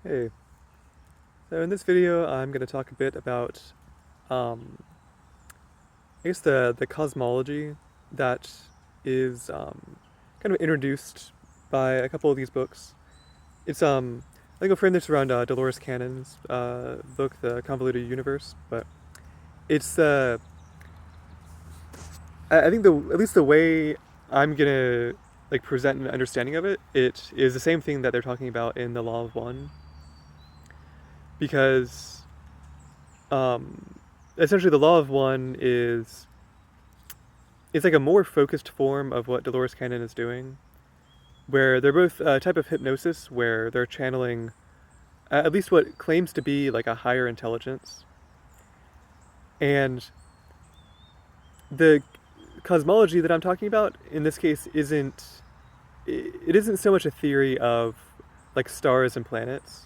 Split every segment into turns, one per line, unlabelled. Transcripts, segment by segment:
Hey, so in this video I'm going to talk a bit about, um, I guess the cosmology that is kind of introduced by a couple of these books. It's I think I'll frame this around Dolores Cannon's book, The Convoluted Universe, but it's I think the at least the way I'm gonna like present an understanding of it, it is the same thing that they're talking about in the Law of One, because um, essentially the Law of One is it's like a more focused form of what Dolores Cannon is doing, where they're both a type of hypnosis where they're channeling at least what claims to be like a higher intelligence. And the cosmology that I'm talking about in this case it isn't so much a theory of like stars and planets,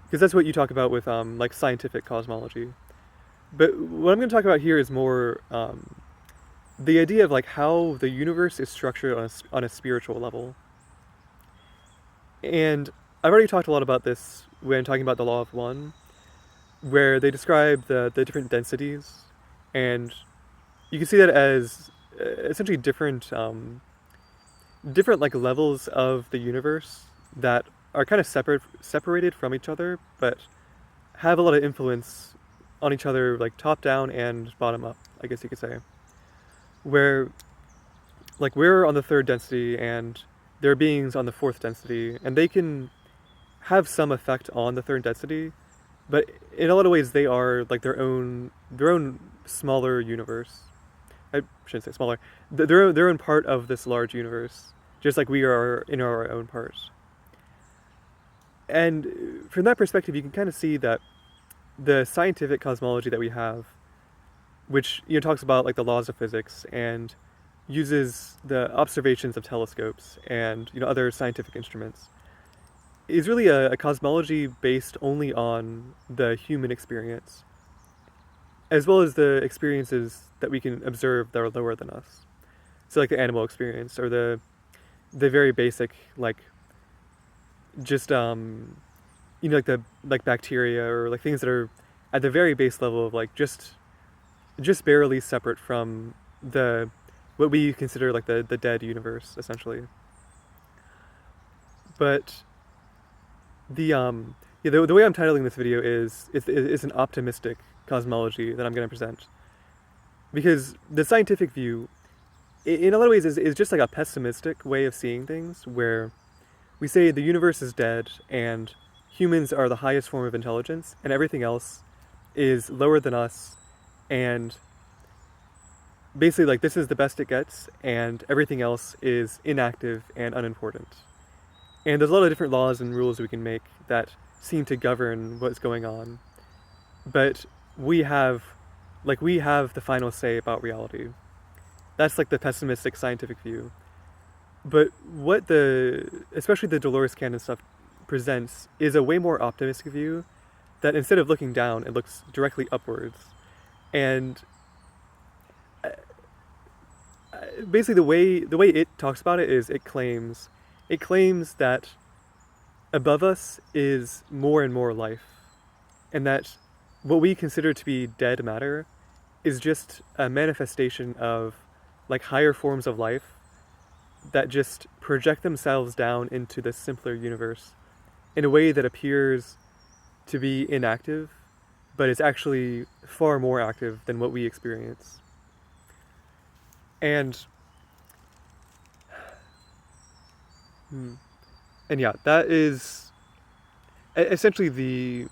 because that's what you talk about with like scientific cosmology. But what I'm going to talk about here is more the idea of like how the universe is structured on a spiritual level. And I've already talked a lot about this when talking about the Law of One, where they describe the different densities, and you can see that as essentially different like levels of the universe that are kind of separated from each other, but have a lot of influence on each other, like top down and bottom up, I guess you could say. Where like we're on the third density, and there are beings on the fourth density, and they can have some effect on the third density, but in a lot of ways they are like their own smaller universe. I shouldn't say smaller. Their own part of this large universe, just like we are in our own part. And from that perspective, you can kind of see that the scientific cosmology that we have, which talks about like the laws of physics and uses the observations of telescopes and other scientific instruments, is really a cosmology based only on the human experience, as well as the experiences that we can observe that are lower than us. So like the animal experience, or the very basic like just like the like bacteria, or like things that are at the very base level of like just barely separate from the what we consider like the dead universe essentially. But the way I'm titling this video is an optimistic cosmology that I'm going to present, because the scientific view in a lot of ways is just like a pessimistic way of seeing things, where we say the universe is dead and humans are the highest form of intelligence and everything else is lower than us, and basically like this is the best it gets and everything else is inactive and unimportant. And there's a lot of different laws and rules we can make that seem to govern what's going on, but we have we have the final say about reality. That's like the pessimistic scientific view. But what especially the Dolores Cannon stuff presents is a way more optimistic view, that instead of looking down, it looks directly upwards. And basically the way it talks about it is it claims that above us is more and more life, and that what we consider to be dead matter is just a manifestation of like higher forms of life that just project themselves down into the simpler universe in a way that appears to be inactive, but is actually far more active than what we experience. And hmm, and yeah, that is essentially the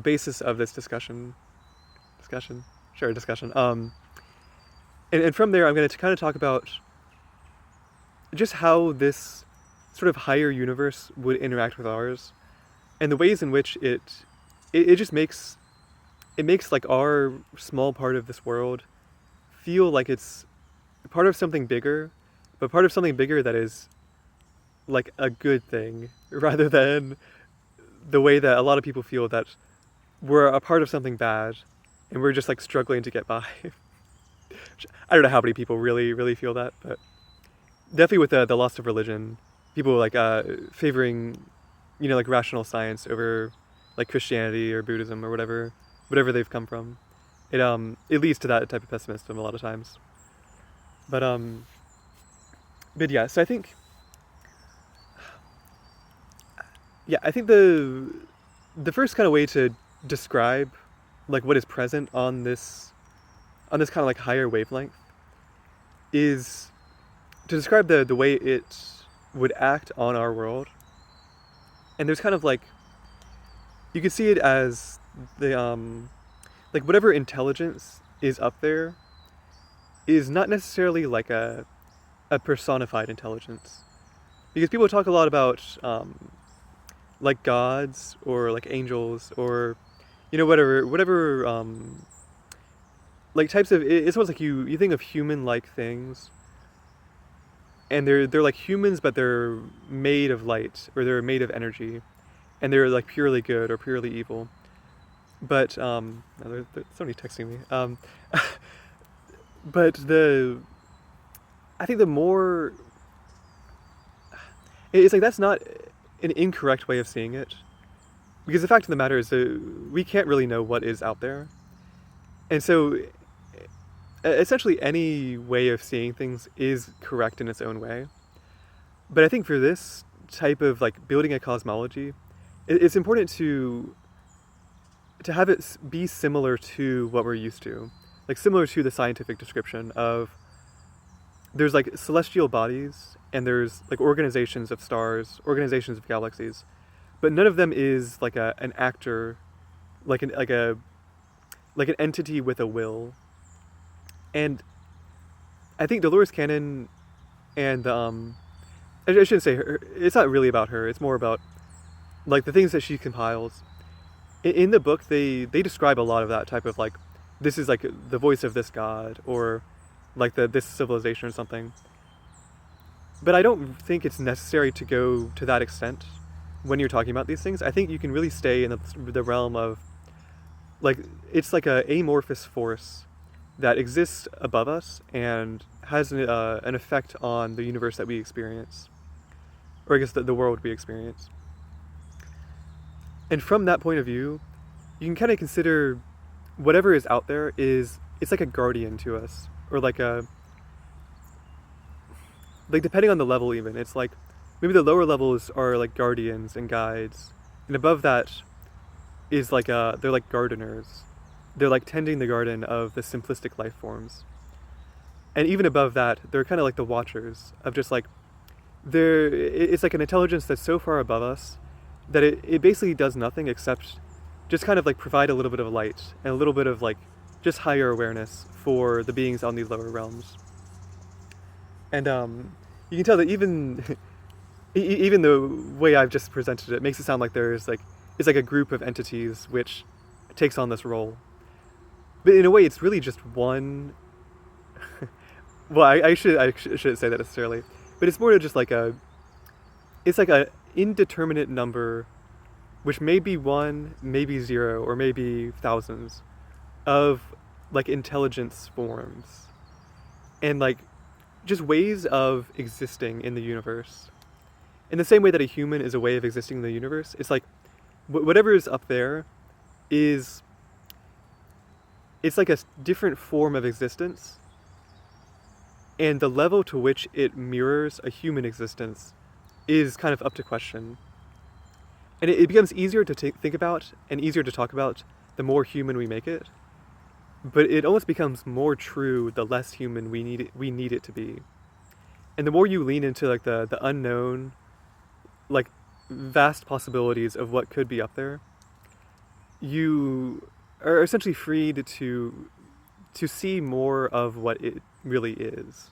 basis of this discussion, sure, discussion. And from there, I'm going to kind of talk about just how this sort of higher universe would interact with ours, and the ways in which it just makes like our small part of this world feel like it's part of something bigger, but part of something bigger that is like a good thing, rather than the way that a lot of people feel that we're a part of something bad and we're just like struggling to get by. I don't know how many people really feel that, but definitely with the loss of religion, people like favoring like rational science over like Christianity or Buddhism or whatever they've come from. It leads to that type of pessimism a lot of times. But yeah, so I think the first kind of way to describe like what is present on this kind of like higher wavelength is to describe the way it would act on our world. And there's kind of like you could see it as the like whatever intelligence is up there is not necessarily like a personified intelligence, because people talk a lot about like gods or like angels or whatever like types of it's almost like you think of human like things, and they're like humans, but they're made of light or they're made of energy, and they're like purely good or purely evil. But there's somebody texting me. But I think the more it's like that's not an incorrect way of seeing it, because the fact of the matter is that we can't really know what is out there, and so essentially any way of seeing things is correct in its own way. But I think for this type of like building a cosmology, it's important to have it be similar to what we're used to, like similar to the scientific description of there's like celestial bodies and there's like organizations of stars, organizations of galaxies, but none of them is like an actor, like an entity with a will. And I think Dolores Cannon and I shouldn't say her. It's not really about her. It's more about like the things that she compiles. In the book, they describe a lot of that type of like, this is like the voice of this god or like this civilization or something. But I don't think it's necessary to go to that extent when you're talking about these things. I think you can really stay in the realm of like it's like a amorphous force that exists above us and has an effect on the universe that we experience, or I guess the world we experience. And from that point of view, you can kind of consider whatever is out there it's like a guardian to us, or like depending on the level even, it's like maybe the lower levels are like guardians and guides, and above that is like they're like gardeners. They're like tending the garden of the simplistic life forms. And even above that, they're kind of like the watchers of just like it's like an intelligence that's so far above us that it basically does nothing except just kind of like provide a little bit of light and a little bit of like just higher awareness for the beings on these lower realms. And you can tell that even even the way I've just presented it makes it sound like there's like it's like a group of entities which takes on this role. But in a way, it's really just one. Well, I shouldn't say that necessarily, but it's more just like it's like a indeterminate number, which may be one, maybe zero, or maybe thousands, of like intelligence forms, and like just ways of existing in the universe. In the same way that a human is a way of existing in the universe, it's like whatever is up there is it's like a different form of existence, and the level to which it mirrors a human existence is kind of up to question. And it becomes easier to think about and easier to talk about the more human we make it, but it almost becomes more true the less human we need it to be. And the more you lean into like the unknown, like vast possibilities of what could be up there, you are essentially freed to see more of what it really is.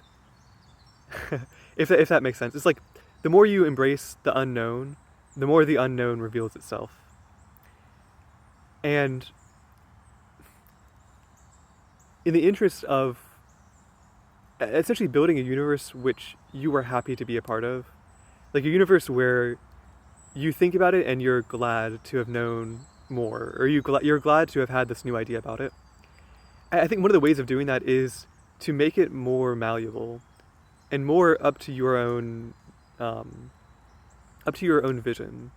if that makes sense. It's like the more you embrace the unknown, the more the unknown reveals itself. And in the interest of essentially building a universe which you are happy to be a part of, like a universe where you think about it and you're glad to have known more, or you're glad to have had this new idea about it. I think one of the ways of doing that is to make it more malleable and more up to your own vision.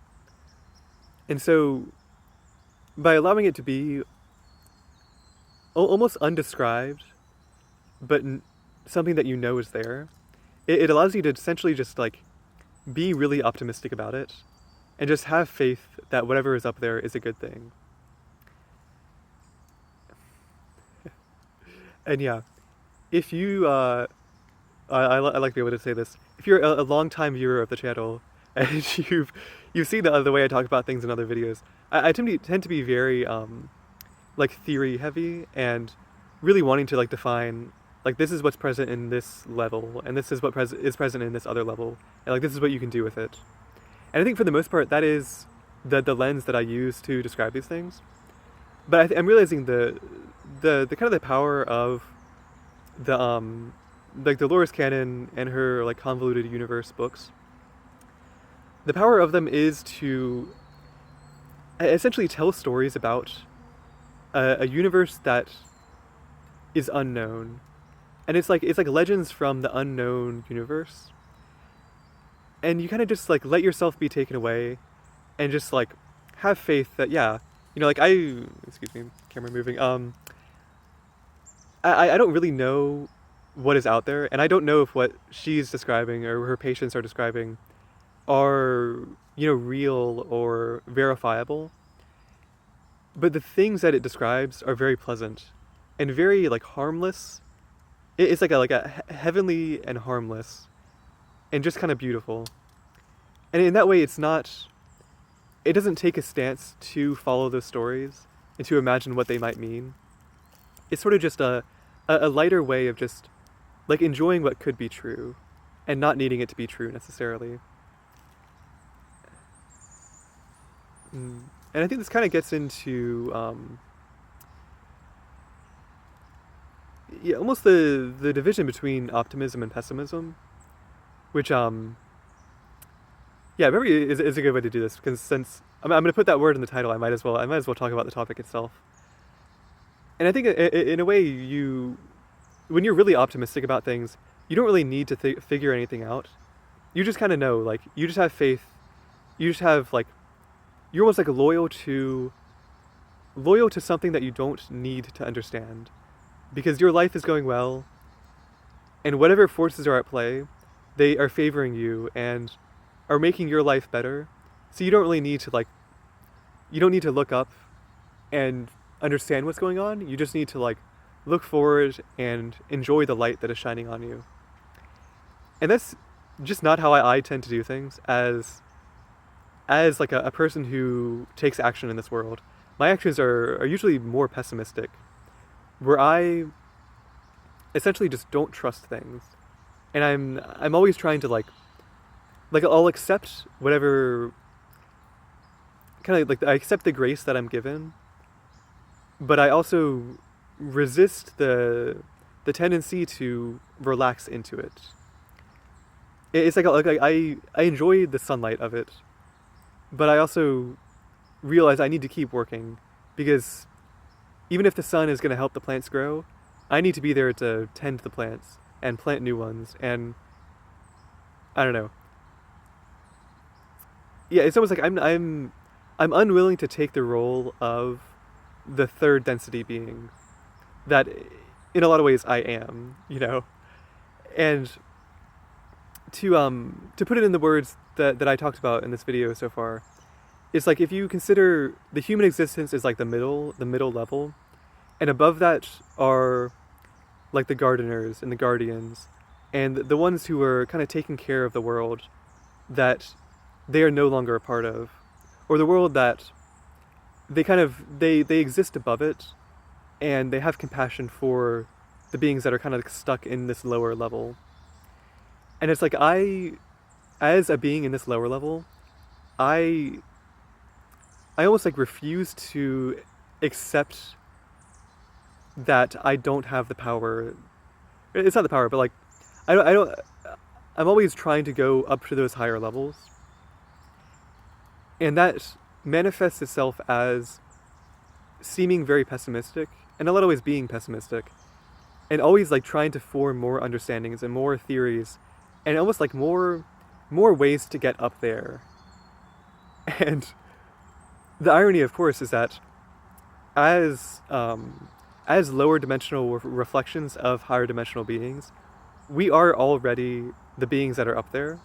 And so by allowing it to be almost undescribed, but something that you know is there, it allows you to essentially just like be really optimistic about it and just have faith that whatever is up there is a good thing. And yeah, if you, I like to be able to say this, if you're a long time viewer of the channel and you've seen the way I talk about things in other videos, I tend to be very like theory heavy and really wanting to like define like this is what's present in this level and this is what is present in this other level and like this is what you can do with it. And I think for the most part that is the lens that I use to describe these things. But I'm realizing the kind of the power of the like Dolores Cannon and her like Convoluted Universe books. The power of them is to essentially tell stories about a universe that is unknown, and it's like legends from the unknown universe, and you kind of just like let yourself be taken away, and just like have faith that yeah, you know, like excuse me, camera moving. I don't really know what is out there, and I don't know if what she's describing or her patients are describing are, you know, real or verifiable. But the things that it describes are very pleasant and very like harmless. It's like a heavenly and harmless and just kind of beautiful. And in that way, it doesn't take a stance to follow those stories and to imagine what they might mean. It's sort of just a lighter way of just like enjoying what could be true and not needing it to be true necessarily. And I think this kind of gets into yeah, almost the division between optimism and pessimism, which yeah, maybe is a good way to do this because since I'm going to put that word in the title, I might as well talk about the topic itself. And I think in a way when you're really optimistic about things, you don't really need to figure anything out. You just kind of know, like you just have faith. You just have like you're almost like loyal to something that you don't need to understand because your life is going well and whatever forces are at play, they are favoring you and are making your life better. So you don't really need to like you don't need to look up and understand what's going on. You just need to like look forward and enjoy the light that is shining on you. And that's just not how I tend to do things as like a person who takes action in this world. My actions are usually more pessimistic, where I essentially just don't trust things. And I'm always trying to like I'll accept whatever kind of like I accept the grace that I'm given, but I also resist the tendency to relax into it. It's like I enjoy the sunlight of it, but I also realize I need to keep working because even if the sun is going to help the plants grow, I need to be there to tend the plants and plant new ones. And I don't know. Yeah, it's almost like I'm unwilling to take the role of the third density being that in a lot of ways I am, you know. And to put it in the words that I talked about in this video so far, it's like if you consider the human existence is like the middle level, and above that are like the gardeners and the guardians, and the ones who are kind of taking care of the world that they are no longer a part of, or the world that they exist above it, and they have compassion for the beings that are kind of stuck in this lower level. And it's like as a being in this lower level, I almost like refuse to accept that I don't have the power. It's not the power, but like I don't I'm always trying to go up to those higher levels. And that manifests itself as seeming very pessimistic, and in a lot of ways being pessimistic, and always like trying to form more understandings and more theories, and almost like more ways to get up there. And the irony, of course, is that as as lower dimensional reflections of higher dimensional beings, we are already the beings that are up there,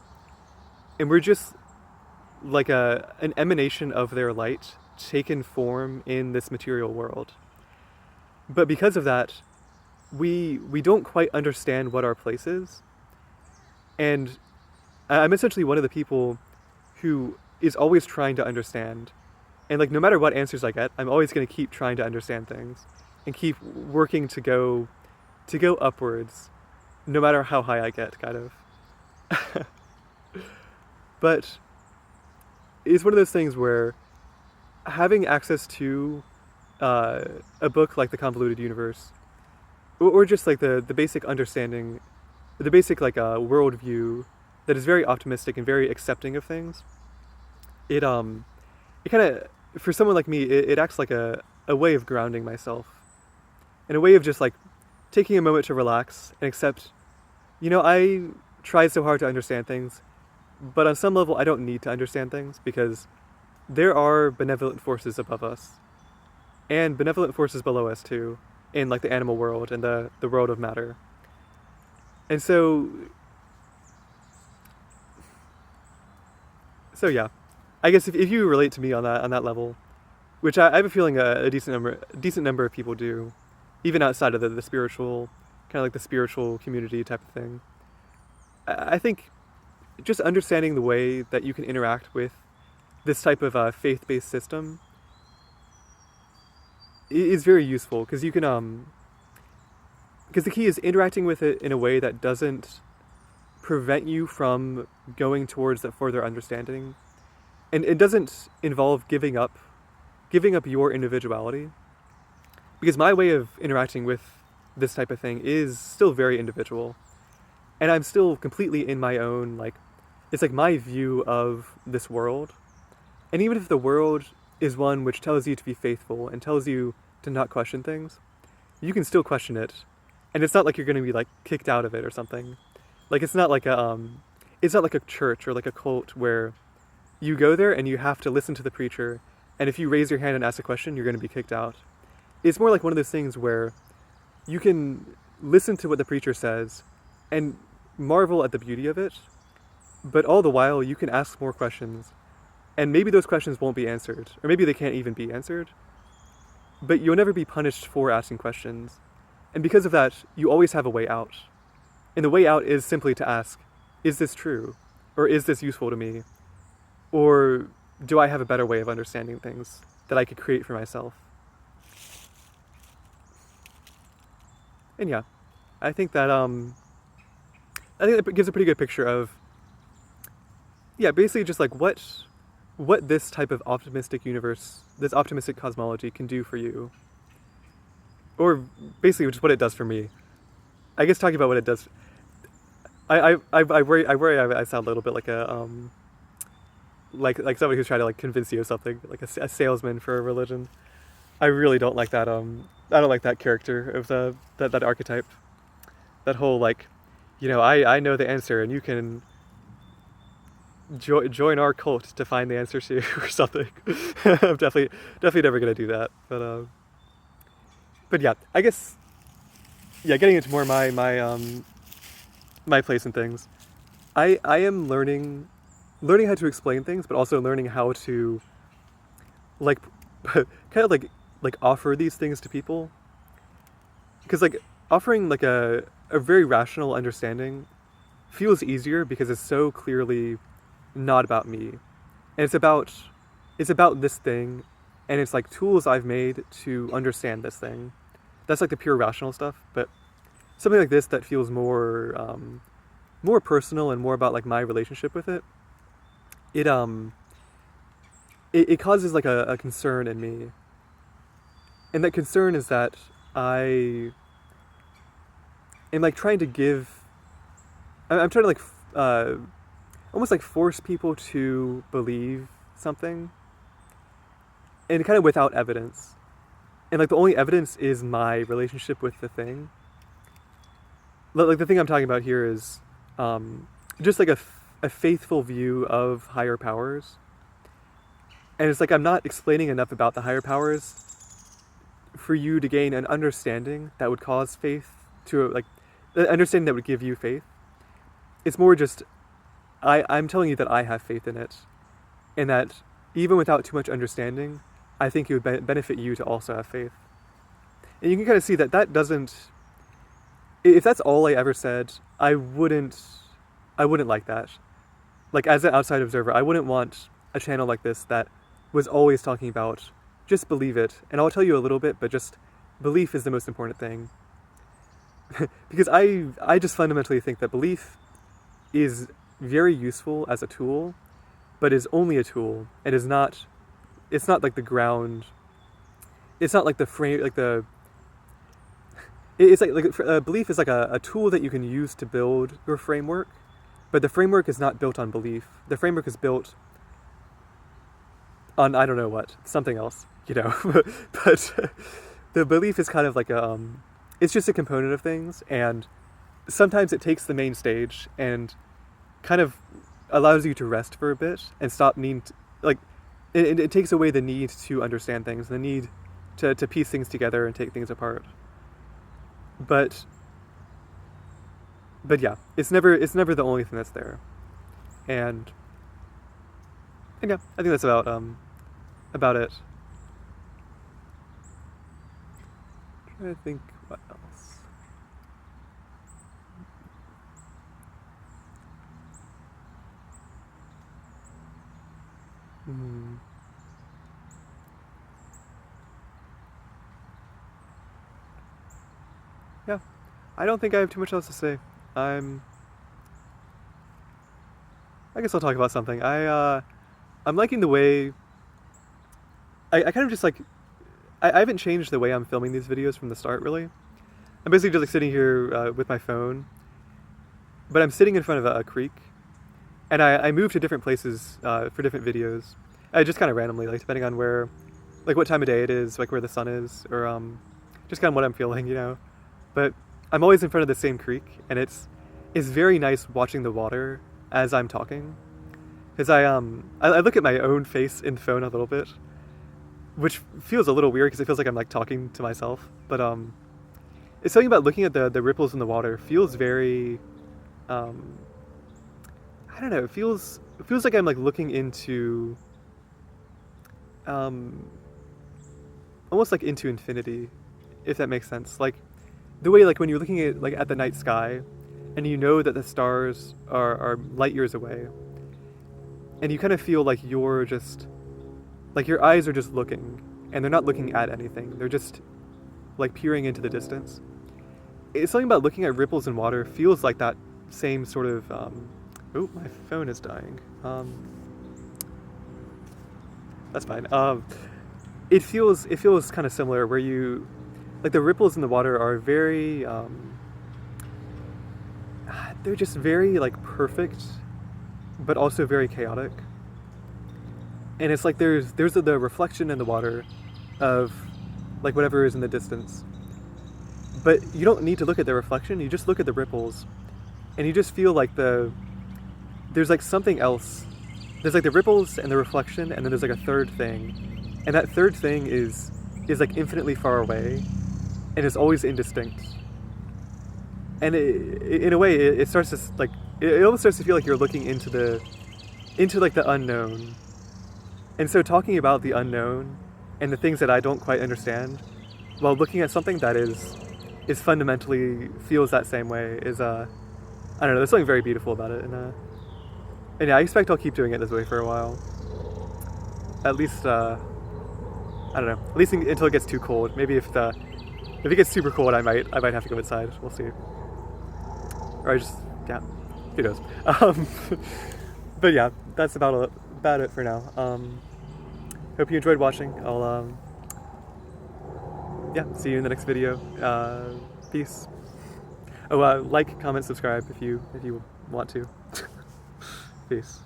and we're just like an emanation of their light taken form in this material world. But because of that, we don't quite understand what our place is, and I'm essentially one of the people who is always trying to understand. And like no matter what answers I get, I'm always going to keep trying to understand things and keep working to go upwards no matter how high I get, kind of. But it's one of those things where having access to a book like The Convoluted Universe, or just like the basic understanding, the basic like worldview that is very optimistic and very accepting of things, it it kind of, for someone like me, it acts like a way of grounding myself, and a way of just like taking a moment to relax and accept, I try so hard to understand things, but on some level I don't need to understand things because there are benevolent forces above us and benevolent forces below us too, in like the animal world and the world of matter. And so yeah, I guess if you relate to me on that level, which I have a feeling a decent number of people do, even outside of the spiritual, kind of like the spiritual community type of thing. I think just understanding the way that you can interact with this type of faith-based system is very useful because you can because the key is interacting with it in a way that doesn't prevent you from going towards that further understanding, and it doesn't involve giving up your individuality, because my way of interacting with this type of thing is still very individual, and I'm still completely in my own, like, it's like my view of this world. And even if the world is one which tells you to be faithful and tells you to not question things, you can still question it, and it's not like you're going to be like kicked out of it or something. Like it's not like a church or like a cult where you go there and you have to listen to the preacher, and if you raise your hand and ask a question, you're going to be kicked out. It's more like one of those things where you can listen to what the preacher says and marvel at the beauty of it, but all the while you can ask more questions, and maybe those questions won't be answered, or maybe they can't even be answered, but you'll never be punished for asking questions. And because of that, you always have a way out. And the way out is simply to ask, is this true? Or is this useful to me? Or do I have a better way of understanding things that I could create for myself? And yeah, I think that gives a pretty good picture of, yeah, basically just like what this type of optimistic universe, this optimistic cosmology can do for you. Or basically just what it does for me. I guess talking about what it does, I worry I sound a little bit like a like somebody who's trying to like convince you of something, like a salesman for a religion. I really don't like that. I don't like that character of that archetype. That whole like, I know the answer and you can join our cult to find the answer to or something. I'm definitely never gonna do that. But yeah, I guess, yeah, getting into more my place in things. I am learning how to explain things, but also learning how to like kind of like offer these things to people. Because like offering like a very rational understanding feels easier because it's so clearly not about me. And it's about this thing, and it's like tools I've made to understand this thing. That's like the pure rational stuff, but something like this that feels more personal and more about like my relationship with it. It it causes like a concern in me. And that concern is that I am like trying to give I'm trying to like almost like force people to believe something, and kind of without evidence. And like the only evidence is my relationship with the thing. Like the thing I'm talking about here is just like a faithful view of higher powers. And it's like I'm not explaining enough about the higher powers for you to gain an understanding that would cause faith to, like, the understanding that would give you faith. It's more just, I'm telling you that I have faith in it, and that even without too much understanding, I think it would benefit you to also have faith. And you can kind of see that that doesn't, if that's all I ever said, I wouldn't like that. Like, as an outside observer, I wouldn't want a channel like this that was always talking about just believe it. And I'll tell you a little bit, but just belief is the most important thing. Because I just fundamentally think that belief is very useful as a tool, but is only a tool. It is not, it's not like the ground, it's not like the frame, like the, it's like belief is like a tool that you can use to build your framework, but the framework is not built on belief. The framework is built on, I don't know what, something else, you know. But the belief is kind of like a, it's just a component of things, and sometimes it takes the main stage and kind of allows you to rest for a bit and stop needing to, like, it takes away the need to understand things, the need to piece things together and take things apart. But yeah, it's never the only thing that's there. And yeah, I think that's about it. I'm trying to think what else. Yeah, I don't think I have too much else to say. I guess I'll talk about something. I'm liking the way, I kind of just like, I haven't changed the way I'm filming these videos from the start, really. I'm basically just like sitting here with my phone, but I'm sitting in front of a creek, and I move to different places for different videos. Just kind of randomly, like depending on where, like what time of day it is, like where the sun is, or just kind of what I'm feeling, you know. But I'm always in front of the same creek, and it's very nice watching the water as I'm talking, because I look at my own face in the phone a little bit, which feels a little weird because it feels like I'm like talking to myself. But it's something about looking at the ripples in the water feels very, I don't know. It feels like I'm like looking into, almost like into infinity, if that makes sense. Like the way, like when you're looking at like at the night sky, and you know that the stars are light years away, and you kind of feel like you're just, like your eyes are just looking, and they're not looking at anything. They're just like peering into the distance. It's something about looking at ripples in water feels like that same sort of, oh, my phone is dying. That's fine. It feels kind of similar where you, like the ripples in the water are very, they're just very like perfect, but also very chaotic. And it's like there's the reflection in the water of like whatever is in the distance. But you don't need to look at the reflection, you just look at the ripples, and you just feel like there's like something else. There's like the ripples and the reflection, and then there's like a third thing. And that third thing is like infinitely far away, and is always indistinct. And in a way, it starts to like, it almost starts to feel like you're looking into like the unknown. And so talking about the unknown and the things that I don't quite understand, while looking at something that is fundamentally feels that same way, is I don't know, there's something very beautiful about it. And yeah, I expect I'll keep doing it this way for a while. At least, I don't know, at least until it gets too cold. Maybe if it gets super cold, I might have to go inside. We'll see. Or I just, yeah, who knows. But yeah, that's about it for now. Hope you enjoyed watching. I'll, yeah, see you in the next video. Peace. Oh, like, comment, subscribe if you want to. Peace.